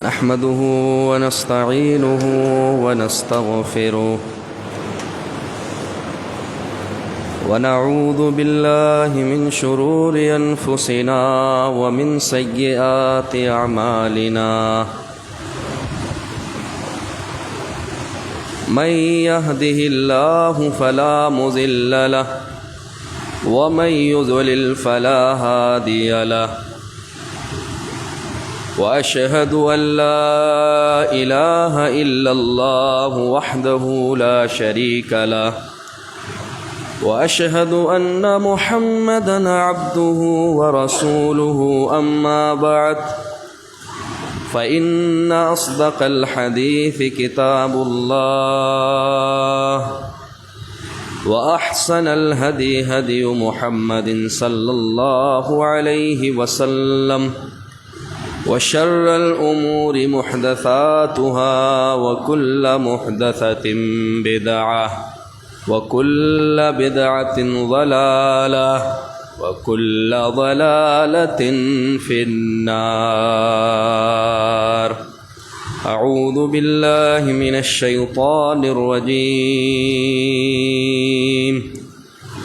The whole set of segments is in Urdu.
نحمده ونستعينه ونستغفره ونعوذ بالله من شرور أنفسنا ومن سيئات أعمالنا من يهده الله فلا مضل له ومن يضلل فلا هادي له وأشهد أن لا إله إلا الله وحده لا شريك له وأشهد أن محمدًا عبده ورسوله أما بعد فإن أصدق الحديث كتاب الله وأحسن الهدي هدي محمد صلى الله عليه وسلم وشر الأمور محدثاتها وكل محدثة بدعة وكل بدعة ضلالة وكل ضلالة في النار. أعوذ بالله من الشيطان الرجيم.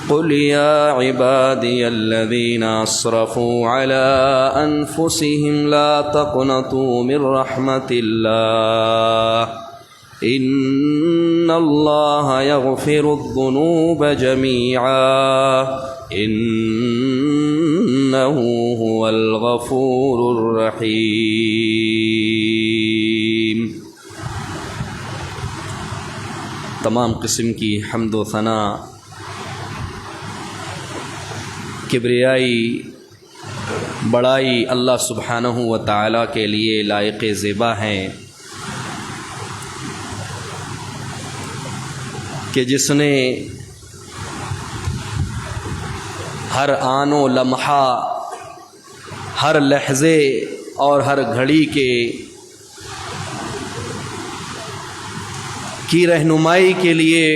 قل يا عبادي الذين أسرفوا على أنفسهم لا تقنطوا من رحمة الله إن الله يغفر الذنوب جميعا إنه هو الغفور الرحيم. تمام قسم کی حمد و ثنا کبریائی بڑائی اللہ سبحانہ و تعالیٰ کے لیے لائق زیبا ہیں کہ جس نے ہر آن و لمحہ، ہر لحظے اور ہر گھڑی کی رہنمائی کے لیے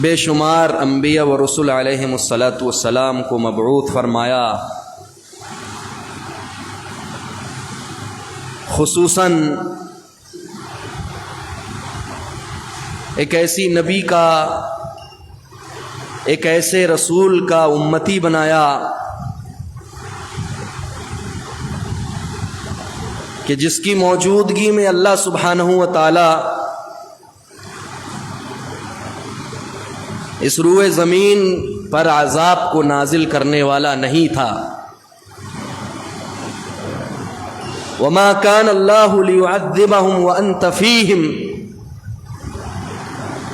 بے شمار انبیاء و رسول علیہم السلام کو مبعوث فرمایا، خصوصاً ایک ایسی نبی کا، ایک ایسے رسول کا امتی بنایا کہ جس کی موجودگی میں اللہ سبحانہ و تعالی اس روئے زمین پر عذاب کو نازل کرنے والا نہیں تھا. وما كان اللہ ليعذبهم وانت فیہم،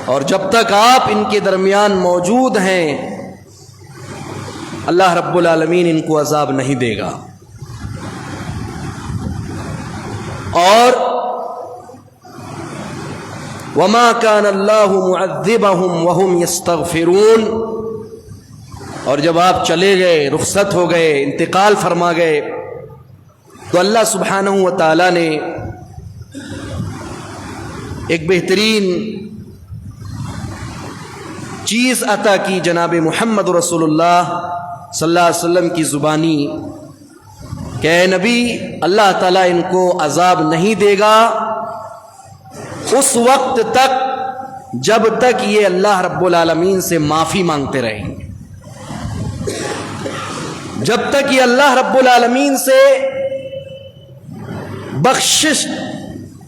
اور جب تک آپ ان کے درمیان موجود ہیں اللہ رب العالمین ان کو عذاب نہیں دے گا. اور وما كان اللہ معذبهم وهم يستغفرون، اور جب آپ چلے گئے، رخصت ہو گئے، انتقال فرما گئے، تو اللہ سبحانہ و تعالی نے ایک بہترین چیز عطا کی جناب محمد رسول اللہ صلی اللہ علیہ وسلم کی زبانی کہ اے نبی، اللہ تعالیٰ ان کو عذاب نہیں دے گا اس وقت تک جب تک یہ اللہ رب العالمین سے معافی مانگتے رہیں گے، جب تک یہ اللہ رب العالمین سے بخشش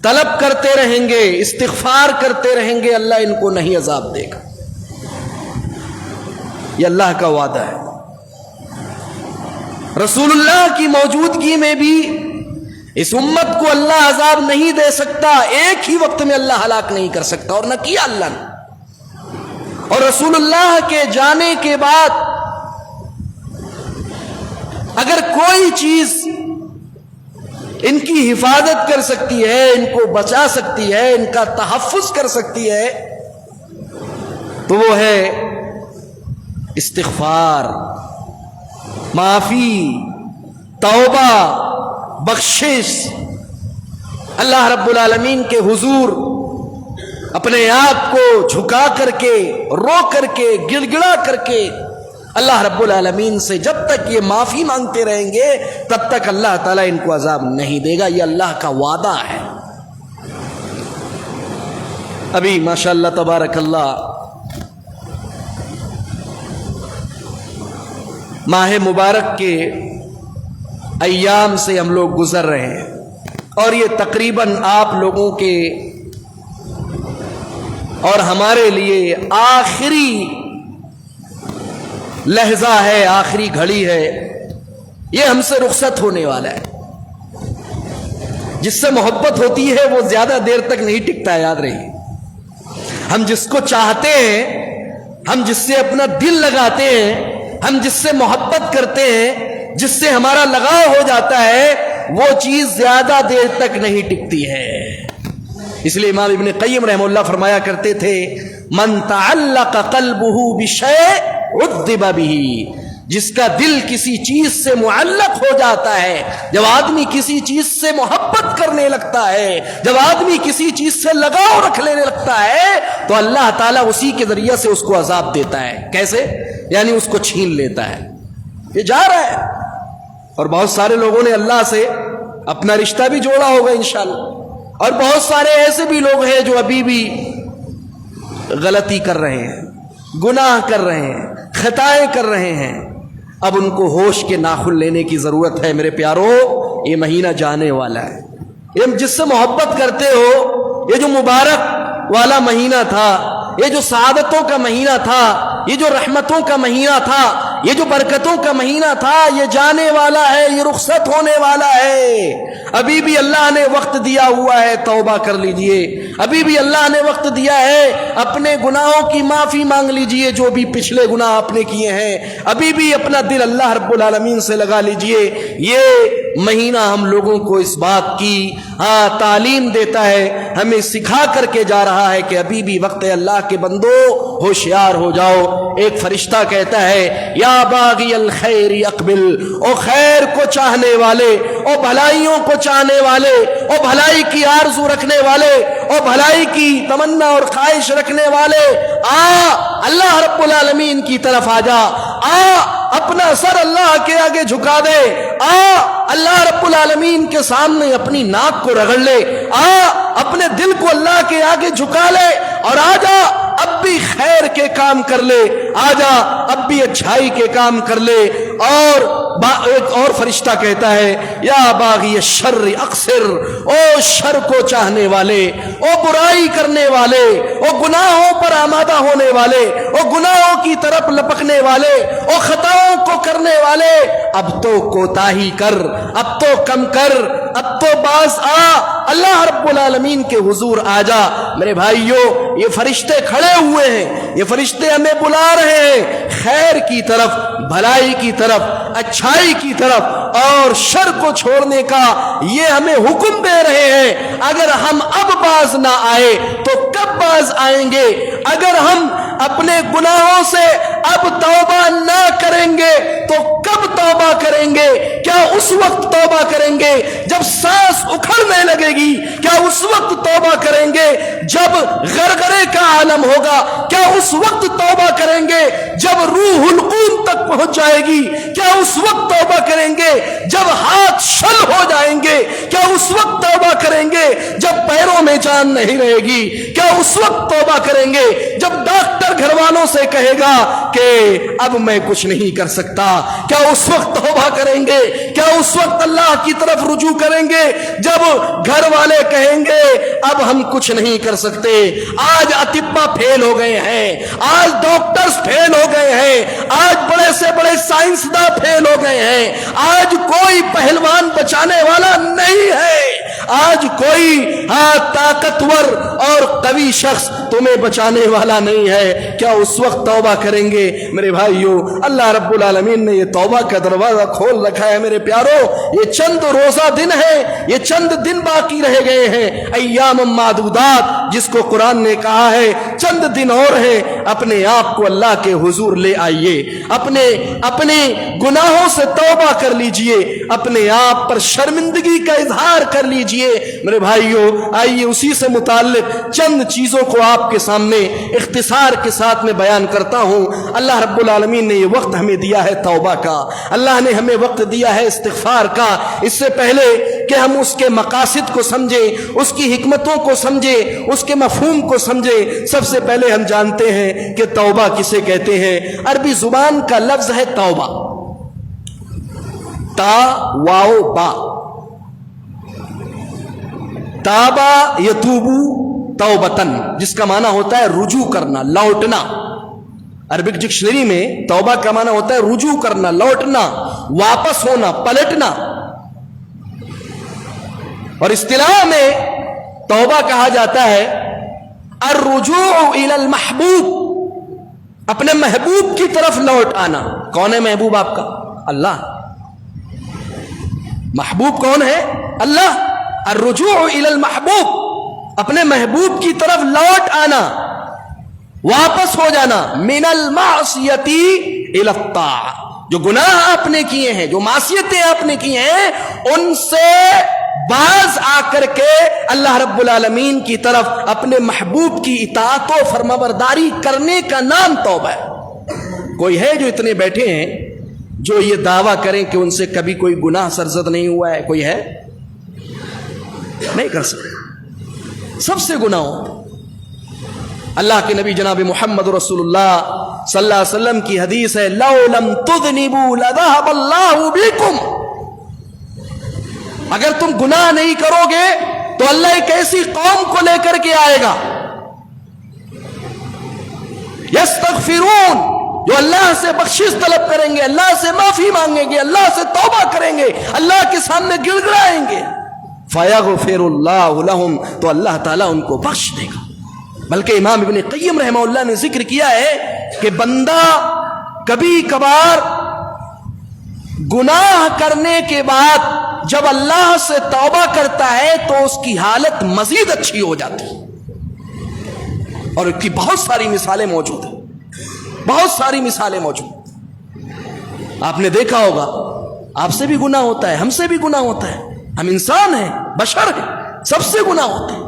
طلب کرتے رہیں گے، استغفار کرتے رہیں گے، اللہ ان کو نہیں عذاب دے گا. یہ اللہ کا وعدہ ہے. رسول اللہ کی موجودگی میں بھی اس امت کو اللہ عذاب نہیں دے سکتا، ایک ہی وقت میں اللہ ہلاک نہیں کر سکتا، اور نہ کیا اللہ نے. اور رسول اللہ کے جانے کے بعد اگر کوئی چیز ان کی حفاظت کر سکتی ہے، ان کو بچا سکتی ہے، ان کا تحفظ کر سکتی ہے، تو وہ ہے استغفار، معافی، توبہ، بخشش. اللہ رب العالمین کے حضور اپنے آپ کو جھکا کر کے، رو کر کے، گڑ گڑا کر کے اللہ رب العالمین سے جب تک یہ معافی مانگتے رہیں گے تب تک اللہ تعالیٰ ان کو عذاب نہیں دے گا، یہ اللہ کا وعدہ ہے۔ ابھی ماشاءاللہ تبارک اللہ ماہ مبارک کے ایام سے ہم لوگ گزر رہے ہیں، اور یہ تقریباً آپ لوگوں کے اور ہمارے لیے آخری لحظہ ہے، آخری گھڑی ہے، یہ ہم سے رخصت ہونے والا ہے۔ جس سے محبت ہوتی ہے وہ زیادہ دیر تک نہیں ٹکتا، یاد رہے۔ ہم جس کو چاہتے ہیں، ہم جس سے اپنا دل لگاتے ہیں، ہم جس سے محبت کرتے ہیں، جس سے ہمارا لگاؤ ہو جاتا ہے، وہ چیز زیادہ دیر تک نہیں ٹکتی ہے۔ اس لیے امام ابن قیم رحمہ اللہ فرمایا کرتے تھے، من تعلق قلبہ بشیء عذب بہ، جس کا دل کسی چیز سے معلق ہو جاتا ہے، جب آدمی کسی چیز سے محبت کرنے لگتا ہے، جب آدمی کسی چیز سے لگاؤ رکھ لینے لگتا ہے، تو اللہ تعالیٰ اسی کے ذریعے سے اس کو عذاب دیتا ہے۔ کیسے؟ یعنی اس کو چھین لیتا ہے، یہ جا رہا ہے۔ اور بہت سارے لوگوں نے اللہ سے اپنا رشتہ بھی جوڑا ہوگا انشاءاللہ، اور بہت سارے ایسے بھی لوگ ہیں جو ابھی بھی غلطی کر رہے ہیں، گناہ کر رہے ہیں، خطائیں کر رہے ہیں۔ اب ان کو ہوش کے ناخن لینے کی ضرورت ہے۔ میرے پیارو، یہ مہینہ جانے والا ہے۔ یہ جس سے محبت کرتے ہو، یہ جو مبارک والا مہینہ تھا، یہ جو سعادتوں کا مہینہ تھا، یہ جو رحمتوں کا مہینہ تھا، یہ جو برکتوں کا مہینہ تھا، یہ جانے والا ہے، یہ رخصت ہونے والا ہے۔ ابھی بھی اللہ نے وقت دیا ہوا ہے، توبہ کر لیجئے۔ ابھی بھی اللہ نے وقت دیا ہے، اپنے گناہوں کی معافی مانگ لیجئے، جو بھی پچھلے گناہ آپ نے کیے ہیں۔ ابھی بھی اپنا دل اللہ رب العالمین سے لگا لیجئے۔ یہ مہینہ ہم لوگوں کو اس بات کی تعلیم دیتا ہے، ہمیں سکھا کر کے جا رہا ہے کہ ابھی بھی وقت ہے۔ اللہ کے بندو ہوشیار ہو جاؤ۔ ایک فرشتہ کہتا ہے، یا باغی الخیر اقبل، او خیر کو چاہنے والے، او بھلائیوں کو چاہنے والے، او بھلائی کی آرزو رکھنے والے، او بھلائی کی تمنا اور خواہش رکھنے والے، اللہ رب العالمین کی طرف آ جا، اپنا سر اللہ کے آگے جھکا دے، اللہ رب العالمین کے سامنے اپنی ناک کو رگڑ لے، اپنے دل کو اللہ کے آگے جھکا لے، اور آجا اب بھی خیر کے کام کر لے، آجا اب بھی اچھائی کے کام کر لے۔ اور ایک اور فرشتہ کہتا ہے، یا باغی الشر اقصر، او شر کو چاہنے والے، او برائی کرنے والے، او گناہوں پر آمادہ ہونے والے، او گناہوں کی طرف لپکنے والے، او خطاؤں کو کرنے والے، اب تو کوتاہی کر، اب تو کم کر، اب تو باز آ، اللہ رب العالمین کے حضور آ جا۔ میرے بھائیو، یہ فرشتے کھڑے ہوئے ہیں، یہ فرشتے ہمیں بلا رہے ہیں خیر کی طرف، بھلائی کی طرف، اچھائی کی طرف، اور شر کو چھوڑنے کا یہ ہمیں حکم دے رہے ہیں۔ اگر ہم اب باز نہ آئے تو کب باز آئیں گے؟ اگر ہم اپنے گناہوں سے اب توبہ نہ کریں گے تو کب توبہ کریں گے؟ کیا اس وقت توبہ کریں گے جب سانس اکھڑنے لگے گی؟ کیا اس وقت توبہ کریں گے جب غرغرے کا عالم ہوگا؟ کیا اس وقت توبہ کریں گے جب روح القوم تک پہنچ جائے گی؟ کیا اس وقت توبہ کریں گے جب ہاتھ شل ہو جائیں گے؟ کیا اس وقت توبہ کریں گے جب پیروں میں جان نہیں رہے گی؟ کیا اس وقت توبہ کریں گے جب ڈاکٹر گھر والوں سے کہے گا کہ اب میں کچھ نہیں کر سکتا؟ کیا اس وقت توبہ کریں گے؟ کیا اس وقت اللہ کی طرف رجوع کریں گے جب گھر والے کہیں گے اب ہم کچھ نہیں کر سکتے؟ آج اطباء فیل ہو گئے ہیں، آج ڈاکٹرز فیل ہو گئے ہیں، آج بڑے سے بڑے سائنسداں فیل ہو گئے ہیں، آج کوئی پہلوان بچانے والا نہیں ہے، آج کوئی طاقتور اور قوی شخص تمہیں بچانے والا نہیں ہے۔ کیا اس وقت توبہ کریں گے؟ میرے بھائیو، اللہ رب العالمین نے یہ توبہ کا دروازہ کھول رکھا ہے۔ میرے پیارو، یہ چند روزہ دن ہے، یہ چند دن باقی رہ گئے ہیں، ایام معدودات، جس کو قرآن نے کہا ہے چند دن اور ہیں۔ اپنے آپ کو اللہ کے حضور لے آئیے، اپنے گناہوں سے توبہ کر لیجئے، اپنے آپ پر شرمندگی کا اظہار کر لیجئے، لیے میرے بھائیوں آئیے اسی سے متعلق چند چیزوں کو آپ کے سامنے اختصار کے ساتھ میں بیان کرتا ہوں۔ اللہ رب العالمین نے یہ وقت ہمیں دیا ہے توبہ کا، اللہ نے ہمیں وقت دیا ہے استغفار کا۔ اس سے پہلے کہ ہم اس کے مقاصد کو سمجھیں، اس کی حکمتوں کو سمجھیں، اس کے مفہوم کو سمجھیں، سب سے پہلے ہم جانتے ہیں کہ توبہ کسے کہتے ہیں۔ عربی زبان کا لفظ ہے توبہ، تا واو با، تابا یتوبو توبتن، جس کا معنی ہوتا ہے رجوع کرنا، لوٹنا۔ عربک ڈکشنری میں توبہ کا معنی ہوتا ہے رجوع کرنا، لوٹنا، واپس ہونا، پلٹنا۔ اور اصطلاح میں توبہ کہا جاتا ہے الرجوع الی المحبوب، اپنے محبوب کی طرف لوٹ آنا۔ کون ہے محبوب آپ کا؟ اللہ۔ محبوب کون ہے؟ اللہ۔ الرجوع الی المحبوب، اپنے محبوب کی طرف لوٹ آنا، واپس ہو جانا۔ من المعصیت الی الطاعہ، جو گناہ آپ نے کیے ہیں، جو معصیتیں آپ نے کی ہیں، ان سے باز آ کر کے اللہ رب العالمین کی طرف اپنے محبوب کی اطاعت و فرمانبرداری کرنے کا نام توبہ ہے۔ کوئی ہے جو اتنے بیٹھے ہیں جو یہ دعویٰ کریں کہ ان سے کبھی کوئی گناہ سرزد نہیں ہوا ہے؟ کوئی ہے؟ نہیں کر سکتے، سب سے گناہ ہوتے۔ اللہ کے نبی جناب محمد رسول اللہ صلی اللہ علیہ وسلم کی حدیث ہے لَوْ لَمْ تُذْنِبُوا لَذَهَبَ اللَّهُ بِكُمْ، اگر تم گناہ نہیں کرو گے تو اللہ ایک ایسی قوم کو لے کر کے آئے گا یستغفرون، جو اللہ سے بخشش طلب کریں گے، اللہ سے معافی مانگیں گے، اللہ سے توبہ کریں گے، اللہ کے سامنے گڑ گڑائیں گے، فَيَغْفِرُ اللَّهُ لَهُمْ، تو اللہ تعالیٰ ان کو بخش دے گا۔ بلکہ امام ابن قیم رحمہ اللہ نے ذکر کیا ہے کہ بندہ کبھی کبھار گناہ کرنے کے بعد جب اللہ سے توبہ کرتا ہے تو اس کی حالت مزید اچھی ہو جاتی ہے، اور اس کی بہت ساری مثالیں موجود ہیں، بہت ساری مثالیں موجود۔ آپ نے دیکھا ہوگا، آپ سے بھی گناہ ہوتا ہے، ہم سے بھی گناہ ہوتا ہے، ہم انسان ہیں، بشر ہیں، سب سے گناہ ہوتے ہیں۔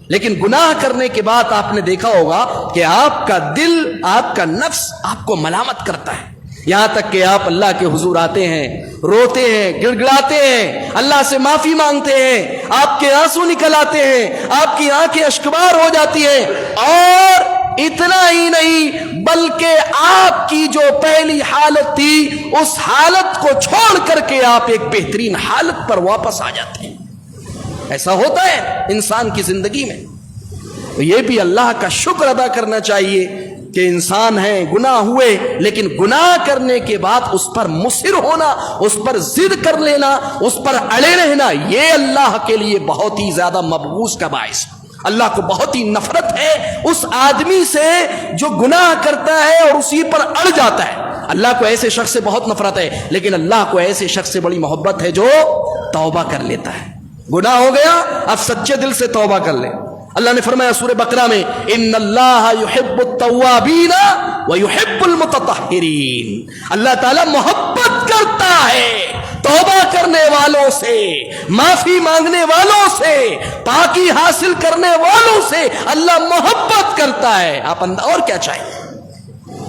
لیکن گناہ کرنے کے بعد آپ نے دیکھا ہوگا کہ آپ کا دل، آپ کا نفس آپ کو ملامت کرتا ہے، یہاں تک کہ آپ اللہ کے حضور آتے ہیں، روتے ہیں، گڑ گڑاتے ہیں، اللہ سے معافی مانگتے ہیں، آپ کے آنسو نکل آتے ہیں، آپ کی آنکھیں اشکبار ہو جاتی ہیں، اور اتنا ہی نہیں بلکہ آپ کی جو پہلی حالت تھی اس حالت کو چھوڑ کر کے آپ ایک بہترین حالت پر واپس آ جاتے ہیں۔ ایسا ہوتا ہے انسان کی زندگی میں، تو یہ بھی اللہ کا شکر ادا کرنا چاہیے کہ انسان ہے، گناہ ہوئے، لیکن گناہ کرنے کے بعد اس پر مصر ہونا، اس پر ضد کر لینا، اس پر اڑے رہنا، یہ اللہ کے لیے بہت ہی زیادہ مبغوض کا باعث، اللہ کو بہت ہی نفرت ہے اس آدمی سے جو گناہ کرتا ہے اور اسی پر اڑ جاتا ہے۔ اللہ کو ایسے شخص سے بہت نفرت ہے، لیکن اللہ کو ایسے شخص سے بڑی محبت ہے جو توبہ کر لیتا ہے۔ گناہ ہو گیا، اب سچے دل سے توبہ کر لیں۔ اللہ نے فرمایا سورہ بقرہ میں ان اللہ یحب التوابین ویحب المتطہرین، اللہ تعالیٰ محبت کرتا ہے توبہ کرنے والوں سے، معافی مانگنے والوں سے، پاکی حاصل کرنے والوں سے اللہ محبت کرتا ہے۔ آپ اور کیا چاہیے؟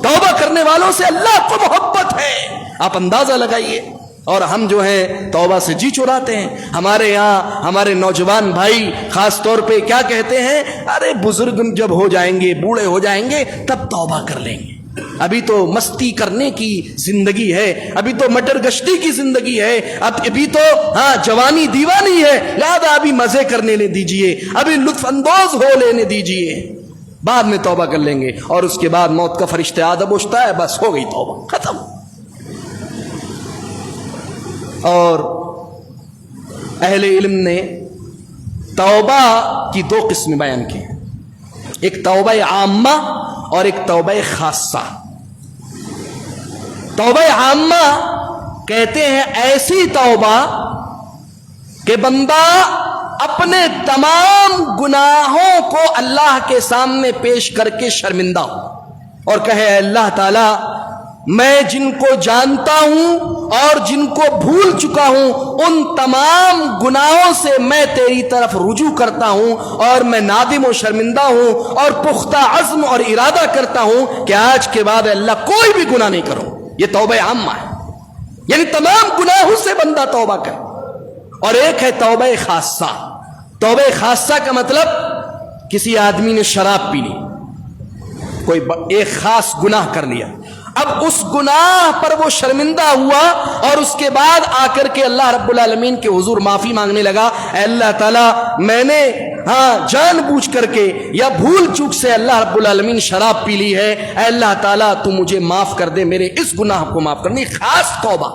توبہ کرنے والوں سے اللہ کو محبت ہے، آپ اندازہ لگائیے۔ اور ہم جو ہیں توبہ سے جی چراتے ہیں۔ ہمارے یہاں ہمارے نوجوان بھائی خاص طور پہ کیا کہتے ہیں، ارے بزرگ جب ہو جائیں گے، بوڑھے ہو جائیں گے تب توبہ کر لیں گے، ابھی تو مستی کرنے کی زندگی ہے، ابھی تو مٹر گشتی کی زندگی ہے، ابھی تو جوانی دیوانی ہے، لہذا ابھی مزے کرنے لے دیجئے، ابھی لطف اندوز ہو لینے دیجئے، بعد میں توبہ کر لیں گے۔ اور اس کے بعد موت کا فرشتہ آدم اٹھتا ہے، بس ہو گئی توبہ، ختم۔ اور اہل علم نے توبہ کی دو قسمیں بیان کی، ایک توبہ عامہ اور ایک توبہ خاصہ۔ توبہ عامہ کہتے ہیں ایسی توبہ کہ بندہ اپنے تمام گناہوں کو اللہ کے سامنے پیش کر کے شرمندہ ہو اور کہے اللہ تعالی میں جن کو جانتا ہوں اور جن کو بھول چکا ہوں ان تمام گناہوں سے میں تیری طرف رجوع کرتا ہوں اور میں نادم و شرمندہ ہوں اور پختہ عزم اور ارادہ کرتا ہوں کہ آج کے بعد اللہ کوئی بھی گناہ نہیں کروں. یہ توبہ عامہ ہے، یعنی تمام گناہوں سے بندہ توبہ کرے. اور ایک ہے توبہ خاصہ. توبہ خاصہ کا مطلب کسی آدمی نے شراب پی لی، کوئی ایک خاص گناہ کر لیا، اب اس گناہ پر وہ شرمندہ ہوا اور اس کے بعد آ کر کے اللہ رب العالمین کے حضور معافی مانگنے لگا. اے اللہ تعالیٰ میں نے جان بوجھ کر کے یا بھول چوک سے اللہ رب العالمین شراب پی لی ہے، اے اللہ تعالیٰ تو مجھے معاف کر دے، میرے اس گناہ کو معاف کرنی. خاص توبہ،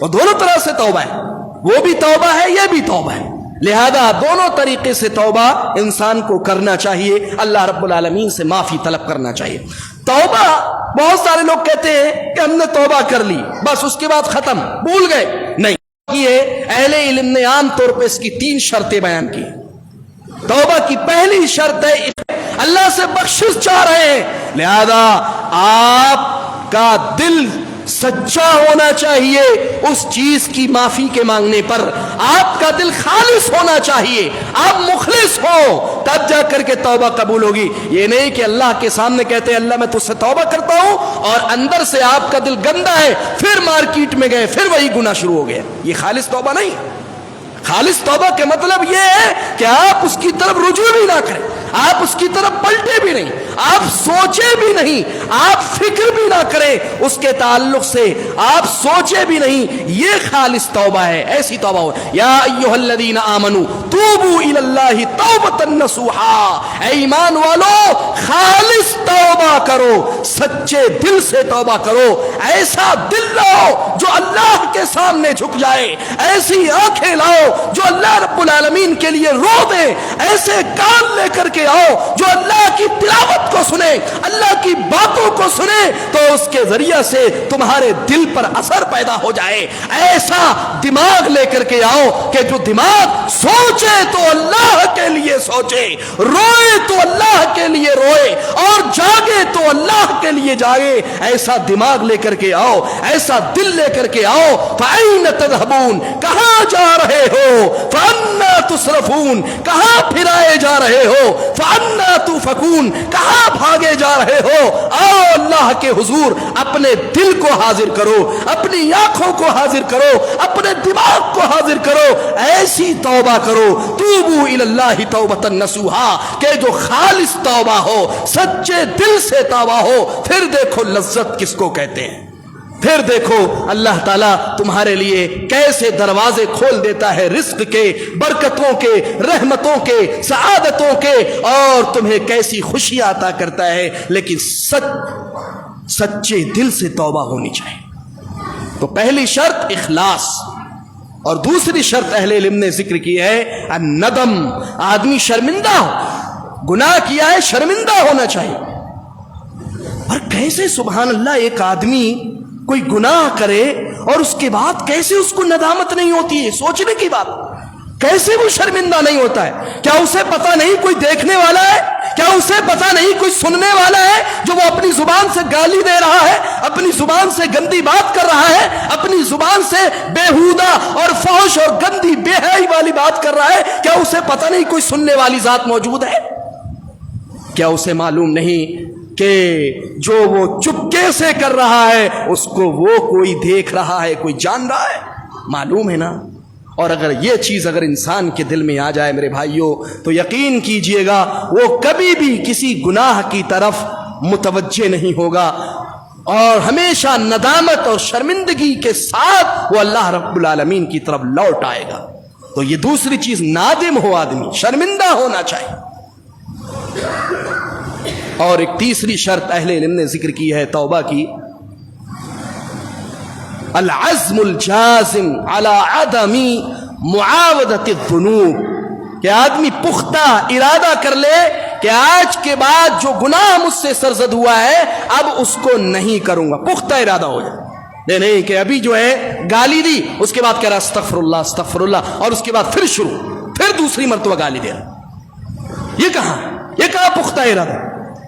اور دونوں طرح سے توبہ ہے، وہ بھی توبہ ہے یہ بھی توبہ ہے. لہذا دونوں طریقے سے توبہ انسان کو کرنا چاہیے، اللہ رب العالمین سے معافی طلب کرنا چاہیے. توبہ بہت سارے لوگ کہتے ہیں کہ ہم نے توبہ کر لی بس اس کے بعد ختم، بھول گئے. نہیں، یہ اہل علم نے عام طور پہ اس کی 3 شرطیں بیان کی. توبہ کی پہلی شرط ہے اللہ سے بخشش چاہ رہے ہیں، لہذا آپ کا دل سچا ہونا چاہیے اس چیز کی معافی کے مانگنے پر. آپ کا دل خالص ہونا چاہیے، آپ مخلص ہو، تب جا کر کے توبہ قبول ہوگی. یہ نہیں کہ اللہ کے سامنے کہتے ہیں اللہ میں تجھ سے توبہ کرتا ہوں اور اندر سے آپ کا دل گندا ہے، پھر مارکیٹ میں گئے پھر وہی گناہ شروع ہو گیا. یہ خالص توبہ نہیں. خالص توبہ کا مطلب یہ ہے کہ آپ اس کی طرف رجوع بھی نہ کریں، آپ اس کی طرف پلٹے بھی نہیں، آپ سوچے بھی نہیں، آپ فکر بھی نہ کریں اس کے تعلق سے، آپ سوچے بھی نہیں. یہ خالص توبہ ہے. ایسی توبہ ہو یا ایھا الذین آمنوا توبوا الی اللہ توبۃ نصوحا، اے ایمان والو خالص توبہ کرو، سچے دل سے توبہ کرو. ایسا دل لاؤ جو اللہ کے سامنے جھک جائے، ایسی آنکھیں لاؤ جو اللہ رب العالمین کے لیے رو دے، ایسے کان لے کر کے آؤ جو اللہ کی تلاوت کو سنے، اللہ کی باتوں کو سنے، تو اس کے ذریعہ سے تمہارے دل پر اثر پیدا ہو جائے. ایسا دماغ لے کر کے آؤ کہ جو دماغ سوچے تو اللہ کے لیے سوچے، روئے تو اللہ کے لیے روئے اور جاگے تو اللہ کے لیے جاگے. ایسا دماغ لے کر کے آؤ، ایسا دل لے کر کے آؤ. فَأَيْنَ تَذْهَبُونَ، کہاں جا رہے ہو؟ فَأَنَّا تُصْرَفُونَ، کہاں پھرائے جا رہے ہو؟ فَأَنَّا تُؤْفَكُونَ، کہاں بھاگے جا رہے ہو؟ آؤ اللہ کے حضور، اپنے دل کو حاضر کرو، اپنی آنکھوں کو حاضر کرو، اپنے دماغ کو حاضر کرو. ایسی توبہ کرو. توبوا الی اللہ توبۃ نصوحا، کہ جو خالص توبہ ہو، سچے دل سے توبہ ہو. پھر دیکھو لذت کس کو کہتے ہیں، پھر دیکھو اللہ تعالیٰ تمہارے لیے کیسے دروازے کھول دیتا ہے رزق کے، برکتوں کے، رحمتوں کے، سعادتوں کے، اور تمہیں کیسی خوشیاں عطا کرتا ہے. لیکن سچے دل سے توبہ ہونی چاہیے. تو پہلی شرط اخلاص، اور دوسری شرط اہل علم نے ذکر کی ہے الندم. آدمی شرمندہ ہو، گناہ کیا ہے شرمندہ ہونا چاہیے. اور کیسے سبحان اللہ ایک آدمی کوئی گناہ کرے اور اس کے بعد کیسے اس کو ندامت نہیں ہوتی ہے؟ سوچنے کی بات. کیسے وہ شرمندہ نہیں ہوتا ہے؟ کیا اسے پتا نہیں کوئی دیکھنے والا ہے؟ کیا اسے پتا نہیں کوئی سننے والا ہے جو وہ اپنی زبان سے گالی دے رہا ہے، اپنی زبان سے گندی بات کر رہا ہے، اپنی زبان سے بےہودہ اور فحش اور گندی بے حیائی والی بات کر رہا ہے؟ کیا اسے پتا نہیں کوئی سننے والی ذات موجود ہے؟ کیا اسے معلوم نہیں کہ جو وہ چپکے سے کر رہا ہے اس کو وہ کوئی دیکھ رہا ہے، کوئی جان رہا ہے؟ معلوم ہے نا. اور اگر یہ چیز اگر انسان کے دل میں آ جائے میرے بھائیوں، تو یقین کیجئے گا وہ کبھی بھی کسی گناہ کی طرف متوجہ نہیں ہوگا، اور ہمیشہ ندامت اور شرمندگی کے ساتھ وہ اللہ رب العالمین کی طرف لوٹ آئے گا. تو یہ دوسری چیز، نادم ہو آدمی، شرمندہ ہونا چاہیے. اور ایک تیسری شرط اہل علم نے ذکر کی ہے توبہ کی، العزم الجازم على عدم معاودة الذنوب، کہ آدمی پختہ ارادہ کر لے کہ آج کے بعد جو گناہ مجھ سے سرزد ہوا ہے اب اس کو نہیں کروں گا. پختہ ارادہ ہو جائے. نہیں کہ ابھی جو ہے گالی دی، اس کے بعد کہہ رہا استغفر اللہ استغفر اللہ، اور اس کے بعد پھر شروع، پھر دوسری مرتبہ گالی دے رہا. یہ کہاں پختہ ارادہ؟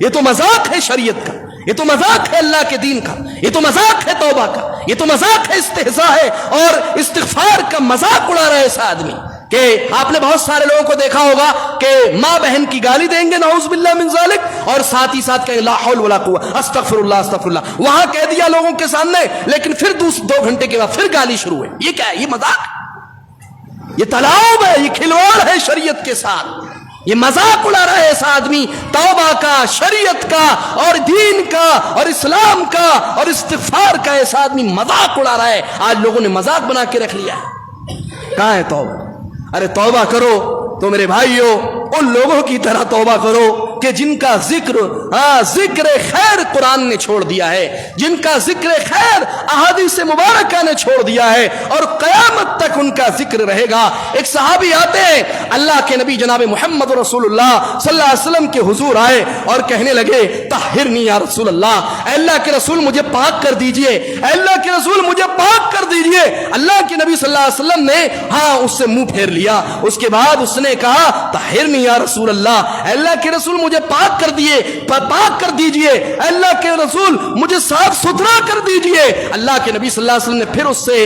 یہ تو مذاق ہے شریعت کا. یہ تو مذاق ہے اللہ کے دین کا، یہ تو مذاق ہے توبہ کا، یہ تو مذاق ہے، استہزاء ہے اور استغفار کا مذاق اڑا رہا ہے ایسا آدمی کہ آپ نے بہت سارے لوگوں کو دیکھا ہوگا کہ ماں بہن کی گالی دیں گے نعوذ باللہ من ذالک، اور ساتھ ہی ساتھ کہیں لا حول ولا قوة استغفر اللہ استغفر اللہ، وہاں کہہ دیا لوگوں کے سامنے، لیکن پھر 2 گھنٹے کے بعد پھر گالی شروع ہے۔ یہ کیا ہے؟ یہ مذاق، یہ تلاعب ہے، یہ کھلواڑ ہے شریعت کے ساتھ، یہ مذاق اڑا رہا ہے ایسا آدمی توبہ کا، شریعت کا اور دین کا اور اسلام کا اور استغفار کا، ایسا آدمی مذاق اڑا رہا ہے۔ آج لوگوں نے مذاق بنا کے رکھ لیا ہے۔ کہاں ہے توبہ؟ ارے توبہ کرو تو میرے بھائیو ان لوگوں کی طرح توبہ کرو کہ جن کا ذکر خیر قرآن نے چھوڑ دیا ہے، جن کا ذکر خیر احادیث مبارکہ نے چھوڑ دیا ہے، اور قیامت تک ان کا ذکر رہے گا۔ ایک صحابی آتے ہیں اللہ کے نبی جناب محمد رسول اللہ صلی اللہ علیہ وسلم کے حضور آئے اور کہنے لگے طہرنی یا رسول اللہ، اے اللہ کے رسول مجھے پاک کر دیجئے، اے اللہ کے رسول مجھے پاک کر دیجئے۔ اللہ کے نبی صلی اللہ علیہ وسلم نے اس سے منہ پھیر لیا، اس کے بعد اس نے کہا طہرنی یا رسول اللہ، اے اللہ کے رسول مجھے پاک کر دیجئے، اے اللہ کے رسول مجھے صاف ستھرا کر دیجئے۔ اللہ کے نبی صلی اللہ علیہ وسلم نے پھر اس سے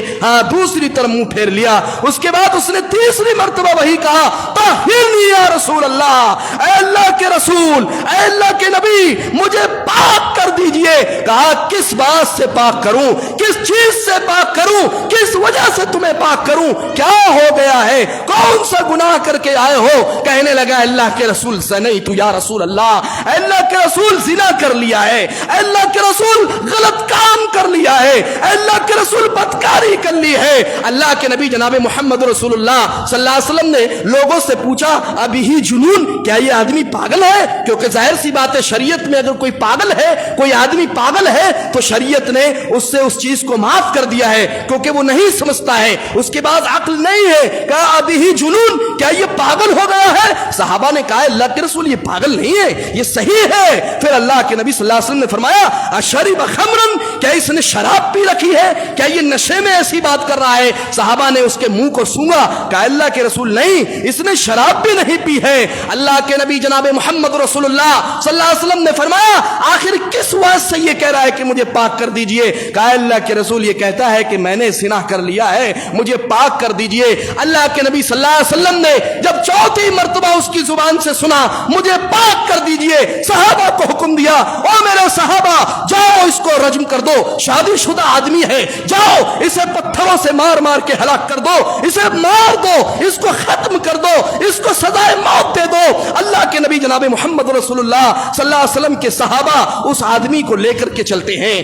دوسری طرف منہ پھیر لیا، اس کے بعد اس نے تیسری مرتبہ وہی کہا طہرنی یا رسول اللہ، اے اللہ کے رسول، اے اللہ کے نبی مجھے پاک کر دیجئے۔ کہا کس بات سے پاک کروں، کس چیز سے پاک کروں، کس وجہ سے تمہیں پاک کروں، کیا ہو گیا ہے، کون سا گناہ کر کے آئے ہو؟ کہنے لگا اللہ کے رسول زنیت یا رسول اللہ، اے اللہ کے رسول زنا کر لیا ہے، اے اللہ کے رسول غلط کام کر لیا ہے، اے اللہ کے رسول بدکاری کر لی ہے۔ اللہ کے نبی جناب محمد رسول اللہ صلی اللہ علیہ وسلم نے لوگوں سے پوچھا ابھی ہی جنون، کیا یہ آدمی پاگل ہے؟ کیونکہ ظاہر سی بات ہے شریعت میں اگر کوئی پاگل ہے، کوئی آدمی پاگل ہے تو شریعت نے اس سے اس چیز کو معاف کر دیا ہے، کیونکہ وہ نہیں سمجھتا ہے، اس کے بعد عقل نہیں ہے۔ کہا ابھی ہی جنون، کیا یہ پاگل ہو گیا ہے؟ صحابہ نے کہا اللہ کے رسول یہ پاگل نہیں ہے، یہ صحیح ہے۔ پھر اللہ کے نبی صلی اللہ علیہ وسلم نے فرمایا اشرب خمرن، کیا اس نے شراب پی رکھی ہے، کیا یہ نشے میں ایسی بات کر رہا ہے؟ صحابہ نے اس کے منہ کو سونگا، کہا اللہ کے رسول نہیں، اس نے شراب بھی نہیں پی ہے۔ اللہ کے نبی جناب محمد رسول اللہ صلی اللہ علیہ وسلم نے فرمایا آخر کس وجہ سے یہ کہہ رہا ہے کہ مجھے پاک کر دیجئے؟ کہا اللہ کے رسول یہ کہتا ہے کہ میں نے زنا کر لیا ہے، مجھے پاک کر دیجئے۔ اللہ کے نبی صلی اللہ علیہ وسلم نے جب چوتھی مرتبہ اس کی زبان سے سنا مجھے پاک کر دیجئے، صحابہ کو حکم دیا او میرے صحابہ جاؤ اس کو رجم کر دو، شادی شدہ آدمی ہے، جاؤ اسے پتھروں سے مار مار کے ہلاک کر دو، اسے مار دو، اس کو ختم کر دو، اس کو سزائے موت دے دو۔ اللہ کے نبی جناب محمد رسول اللہ صلی اللہ علیہ وسلم کے صحابہ اس آدمی کو لے کر کے چلتے ہیں،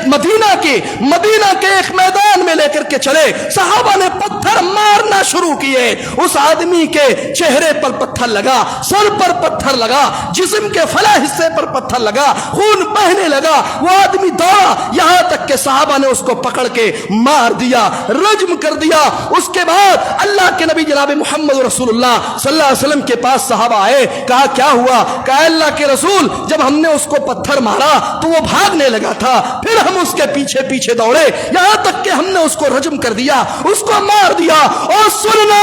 مدینہ کے ایک میدان میں لے کر کے چلے، صحابہ نے پتھر مارنا شروع کیے، اس آدمی کے چہرے پر پتھر لگا، سر پر پتھر لگا، جسم کے فلاں حصے پر پتھر لگا، خون بہنے لگا، وہ آدمی دوڑا یہاں تک کہ صحابہ نے اس کو پکڑ کے مار دیا، رجم کر دیا۔ اس کے بعد اللہ کے نبی جناب محمد رسول اللہ صلی اللہ علیہ وسلم کے پاس صحابہ آئے، کہا کیا ہوا؟ کہا اللہ کے رسول جب ہم نے اس کو پتھر مارا تو وہ بھاگنے لگا تھا، پھر ہم اس کے پیچھے پیچھے دوڑے یہاں تک کہ ہم نے اس کو رجم کر دیا، اس کو مار دیا۔ اور سننا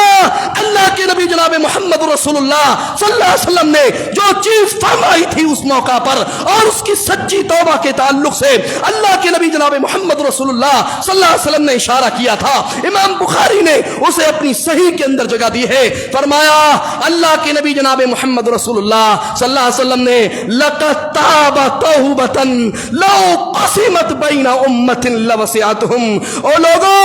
اللہ کے نبی جناب محمد رسول اللہ صلی اللہ علیہ وسلم نے جو چیز فرمائی تھی اس موقع پر اور اس کی سچی توبہ کے تعلق سے اللہ کے نبی جناب محمد رسول اللہ صلی اللہ علیہ وسلم نے اشارہ کیا تھا، امام بخاری نے اسے اپنی صحیح کے اندر جگہ دی ہے۔ فرمایا اللہ کے نبی جناب محمد رسول اللہ صلی اللہ علیہ وسلم نے لقد تاب توبۃ لو قسمت بین امۃ لوسعتهم، او لوگوں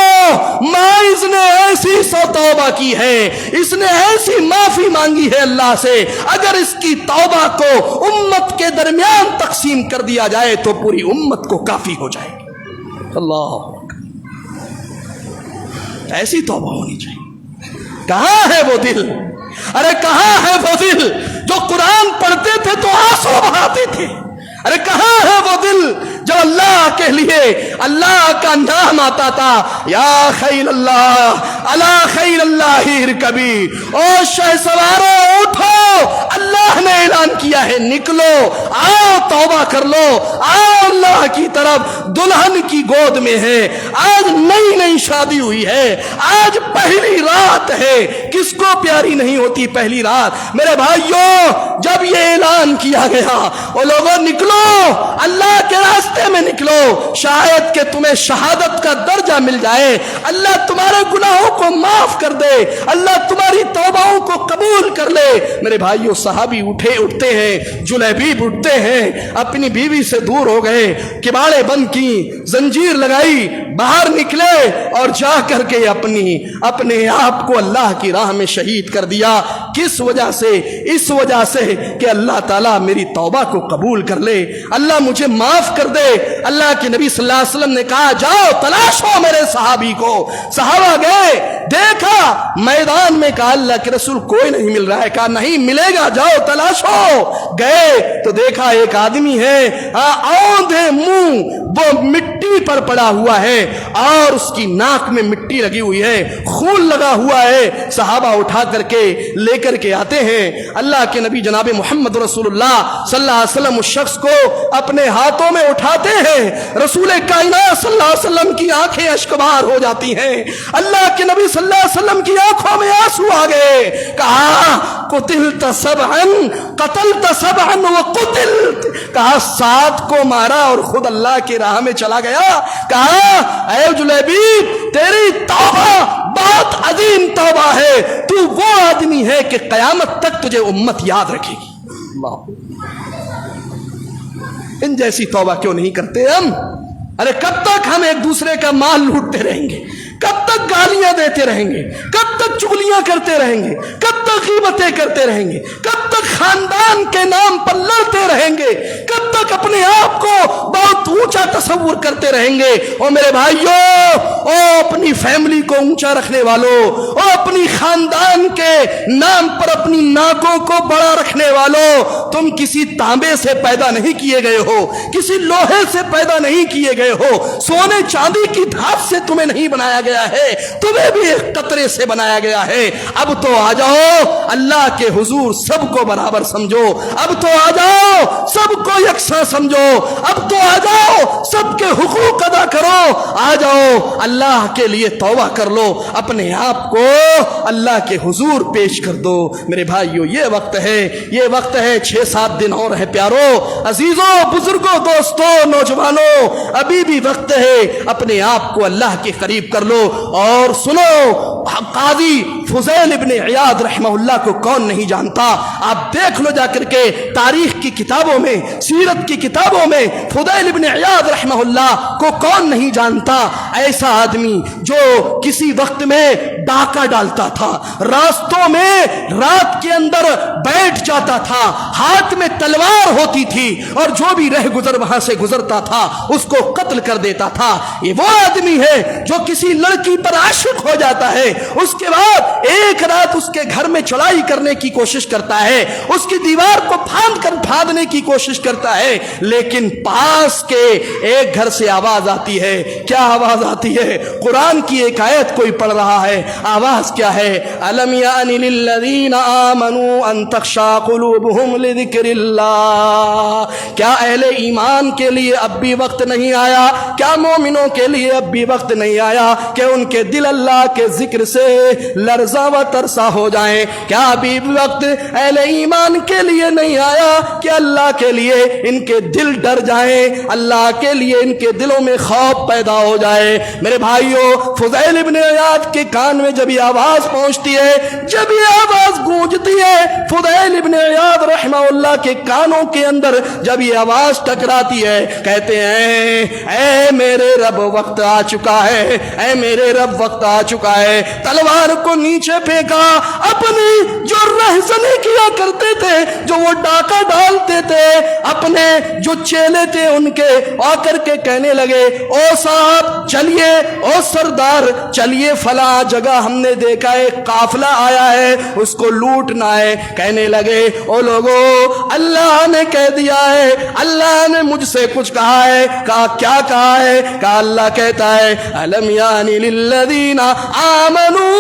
مائز نے ایسی سو توبہ کی ہے، اس نے ایسی معافی مانگی ہے اللہ سے، اگر اس کی توبہ کو امت کے درمیان تقسیم کر دیا جائے تو پوری امت کو کافی ہو جائے گی۔ اللہ ایسی توبہ ہونی چاہیے۔ کہاں ہے وہ دل؟ ارے کہاں ہے وہ دل جو قرآن پڑھتے تھے تو آنسو بہاتے تھے؟ ارے کہاں ہے وہ دل جو اللہ کے لیے اللہ کا نام آتا تھا، یا خیل اللہ الا خیل اللہ ارکبی، او شہ سوارو اٹھو، اللہ نے اعلان کیا ہے نکلو، آؤ توبہ کر لو، آؤ اللہ کی طرف، دلہن کی گود میں ہے، آج نئی نئی شادی ہوئی ہے، آج پہلی رات ہے، کس کو پیاری نہیں ہوتی پہلی رات؟ میرے بھائیوں جب یہ اعلان کیا گیا وہ لوگوں نکلو، اللہ کے راستے میں نکلو، شاید کہ تمہیں شہادت کا درجہ مل جائے، اللہ تمہارے گناہوں کو معاف کر دے، اللہ تمہاری توبہوں کو قبول کر لے۔ میرے بھائیوں صحابی اٹھتے ہیں، جلیبیب اٹھتے ہیں، اپنی بیوی سے دور ہو گئے، کباڑے بند کی، زنجیر لگائی، باہر نکلے اور جا کر کے اپنے آپ کو اللہ کی راہ میں شہید کر دیا۔ کس وجہ سے؟ اس وجہ سے کہ اللہ تعالیٰ میری توبہ کو قبول کر لے، اللہ مجھے معاف کر دے۔ اللہ کے نبی صلی اللہ علیہ وسلم نے کہا جاؤ تلاشو میرے صحابی کو۔ صحابہ گئے، دیکھا میدان میں، کہا اللہ کے رسول کوئی نہیں مل رہا ہے، کہا نہیں ملے گا، جاؤ تلاشو۔ گئے تو دیکھا ایک آدمی ہے، اوندھے منہ، وہ مٹی پر پڑا ہوا ہے اور اس کی ناک میں مٹی لگی ہوئی ہے، خون لگا ہوا ہے۔ صحابہ اٹھا کر کے لے کر کے آتے ہیں، اللہ کے نبی جناب محمد رسول اللہ صلی اللہ علیہ وسلم اس شخص کو اپنے ہاتھوں میں اٹھاتے ہیں۔ رسول کائنات صلی اللہ علیہ وسلم کی آنکھیں اشکبار ہو جاتی ہیں، اللہ کے نبی صلی اللہ علیہ وسلم کی آنکھوں میں آنسو آ گئے۔ کہا قتلت سبعا، قتلت سبعا وقتلت، کہا 7 کو مارا اور خود اللہ کی راہ میں چلا گیا۔ کہا اے جلیبیب تیری توبہ بہت عظیم توبہ ہے، تو وہ آدمی ہے کہ قیامت تک تجھے امت یاد رکھے گی۔ اللہ، ان جیسی توبہ کیوں نہیں کرتے ہم؟ ارے کب تک ہم ایک دوسرے کا مال لوٹتے رہیں گے؟ کب تک گالیاں دیتے رہیں گے؟ کب تک چغلیاں کرتے رہیں گے؟ کب تک غیبتیں کرتے رہیں گے؟ کب تک خاندان کے نام پر لڑتے رہیں گے؟ کب تک اپنے آپ کو بہت اونچا تصور کرتے رہیں گے؟ او میرے بھائیوں، او اپنی فیملی کو اونچا رکھنے والوں، او اپنی خاندان کے نام پر اپنی ناکوں کو بڑا رکھنے والوں، تم کسی تانبے سے پیدا نہیں کیے گئے ہو، کسی لوہے سے پیدا نہیں کیے گئے ہو، سونے چاندی کی دھات سے تمہیں نہیں بنایا گیا ہے، تمہیں بھی ایک قطرے سے بنایا گیا ہے۔ اب تو آ جاؤ اللہ کے حضور سب کو برابر سمجھو، اب تو آ جاؤ سب کو یکساں سمجھو، اب تو آ جاؤ سب کے حقوق ادا کرو، آ جاؤ اللہ کے لیے توبہ کر لو، اپنے آپ کو اللہ کے حضور پیش کر دو۔ میرے بھائیو یہ وقت ہے، یہ وقت ہے، 6-7 دن اور ہے پیارو، عزیزوں، بزرگوں، دوستوں، نوجوانوں، ابھی بھی وقت ہے، اپنے آپ کو اللہ کے قریب کر لو۔ اور سنو، قاضی فضیل ابن عیاض رحمہ اللہ کو کون نہیں جانتا؟ آپ دیکھ لو جا کر کے تاریخ کی کتابوں میں، سیرت کی کتابوں میں، فضیل ابن عیاض رحمہ اللہ کو کون نہیں جانتا؟ ایسا آدمی جو کسی وقت میں ڈاکہ ڈالتا تھا، راستوں میں رات کے اندر بیٹھ جاتا تھا، ہاتھ میں تلوار ہوتی تھی اور جو بھی رہ گزر وہاں سے گزرتا تھا اس کو قتل کر دیتا تھا۔ یہ وہ آدمی ہے جو کسی لڑکی پر عاشق ہو جاتا ہے، اس کے بعد ایک رات اس کے گھر میں چڑھائی کرنے کی کوشش کرتا ہے، اس کی دیوار کو پھاندنے کی کوشش کرتا ہے، لیکن پاس کے ایک گھر سے آواز آتی ہے۔ کیا آواز آتی ہے؟ قرآن کی ایک آیت کوئی پڑھ رہا ہے، آواز کیا ہے؟ الم یان للذین آمنوا ان تخشع قلوبہم لذکر اللہ، کیا اہل ایمان کے لیے اب بھی وقت نہیں آیا؟ کیا مومنوں کے لیے اب بھی وقت نہیں آیا کہ ان کے دل اللہ کے ذکر سے لرزاں و ترسا ہو جائیں؟ کیا ابھی وقت اہل ایمان کے لیے نہیں آیا کہ اللہ کے لیے ان کے دل ڈر جائیں، اللہ کے لیے ان کے دلوں میں خوف پیدا ہو جائے؟ میرے بھائیوں، فضیل ابن عیاض کے کان میں جب یہ آواز پہنچتی ہے، جب یہ آواز گونجتی ہے، فضیل ابن عیاض رحمہ اللہ کے کانوں کے اندر جب یہ آواز ٹکراتی ہے، کہتے ہیں اے میرے رب وقت آ چکا ہے، اے میرے رب وقت آ چکا ہے. تلوار کو نیچے پھینکا. اپنی جو رہزنی کیا کرتے تھے, جو وہ ڈاکہ ڈالتے تھے, اپنے جو چیلے تھے ان کے آ کر کے کہنے لگے, او صاحب چلیے, او سردار چلیے, فلاں جگہ ہم نے دیکھا ہے قافلہ آیا ہے, اس کو لوٹنا ہے. کہنے لگے, او لوگو اللہ نے کہہ دیا ہے, اللہ نے مجھ سے کچھ کہا ہے. کہا کیا کہا ہے؟ کہا اللہ کہتا ہے الم یانی للذین آمنوا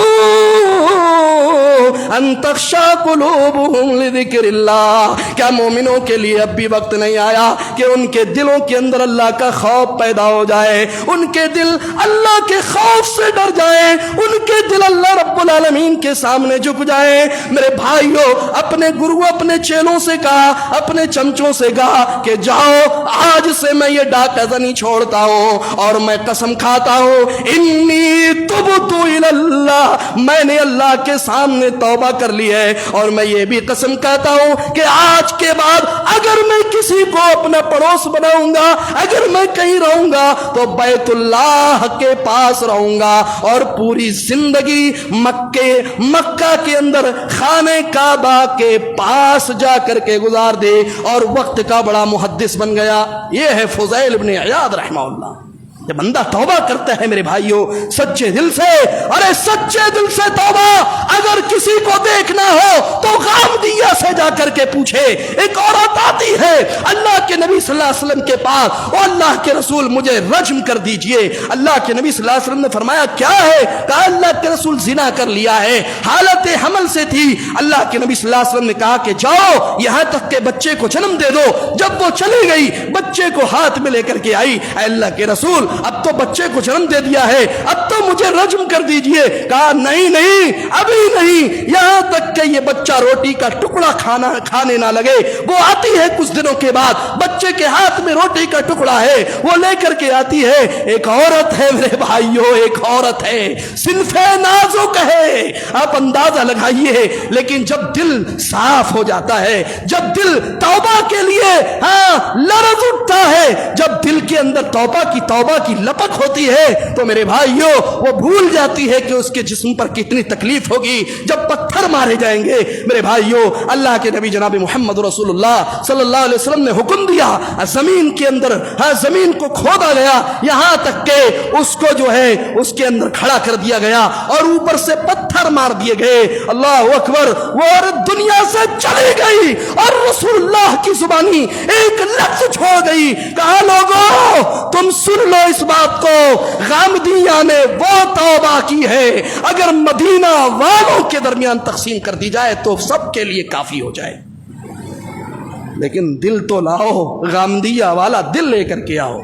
ان تخشع قلوبہم لذکر اللہ. کیا مومنوں کے لیے اب بھی وقت نہیں آیا کہ ان کے دلوں کے اندر اللہ کا خوف پیدا ہو جائے, ان کے دل اللہ کے خوف سے ڈر جائیں, ان کے دل اللہ رب العالمین کے سامنے جھک جائیں. میرے بھائیوں, اپنے گرو اپنے چیلوں سے کہا, اپنے چمچوں سے کہا کہ جاؤ آج سے میں یہ ڈاکہ زنی چھوڑتا ہوں اور میں قسم کھاتا ہوں انی تبت الی اللہ, میں نے اللہ کے سامنے توبہ کر لی ہے, اور میں یہ بھی قسم کہتا ہوں کہ آج کے بعد اگر میں کسی کو اپنا پڑوس بناؤں گا, اگر میں کہیں رہوں گا تو بیت اللہ کے پاس رہوں گا, اور پوری زندگی مکہ کے اندر خانہ کعبہ کے پاس جا کر کے گزار دے, اور وقت کا بڑا محدث بن گیا. یہ ہے فضیل ابن عیاض رحمہ اللہ. جب بندہ توبہ کرتا ہے میرے بھائیوں سچے دل سے, ارے سچے دل سے توبہ, اگر کسی کو دیکھنا ہو تو غامدیہ سے جا کر کے پوچھے. ایک عورت آتی ہے اللہ کے نبی صلی اللہ علیہ وسلم کے پاس, او اللہ کے رسول مجھے رجم کر دیجئے. اللہ کے نبی صلی اللہ علیہ وسلم نے فرمایا کیا ہے؟ کہا اللہ کے رسول زنا کر لیا ہے, حالت حمل سے تھی. اللہ کے نبی صلی اللہ علیہ وسلم نے کہا کہ جاؤ یہاں تک کہ بچے کو جنم دے دو. جب وہ چلی گئی بچے کو ہاتھ میں لے کر کے آئی, اے اللہ کے رسول اب تو بچے کو جنم دے دیا ہے, اب تو مجھے رجم کر دیجئے. کہا نہیں ابھی نہیں, یہاں تک کہ یہ بچہ روٹی کا ٹکڑا کھانے نہ لگے. وہ آتی ہے کچھ دنوں کے بعد, بچے کے ہاتھ میں روٹی کا ٹکڑا ہے, وہ لے کر کے آتی ہے. ایک عورت ہے میرے بھائیوں, ایک عورت ہے, صنف نازک ہے, آپ اندازہ لگائیے. لیکن جب دل صاف ہو جاتا ہے, جب دل توبہ کے لیے لرز اٹھتا ہے, جب دل کے اندر توبہ کی لپک ہوتی ہے, تو میرے بھائیوں وہ بھول جاتی ہے کہ اس کے جسم پر کتنی تکلیف ہوگی جب پتھر مارے جائیں گے. میرے بھائیوں اللہ کے نبی جناب محمد رسول اللہ صلی اللہ علیہ وسلم نے حکم دیا, زمین کے اندر زمین کو کھودا گیا, یہاں تک کہ اس کو جو ہے اس کے اندر کھڑا کر دیا گیا, اور اوپر سے پتھر مار دیے گئے. اللہ اکبر, وہ عورت دنیا سے چلی گئی اور رسول اللہ کی زبانی ایک لفظ چھوڑ گئی. کہا لوگوں تم سن لو اس بات کو, غامدیہ نے وہ توبہ کی ہے اگر مدینہ والوں کے درمیان تقسیم کر دی جائے تو سب کے لیے کافی ہو جائے. لیکن دل تو لاؤ, غامدیہ والا دل لے کر کے آؤ.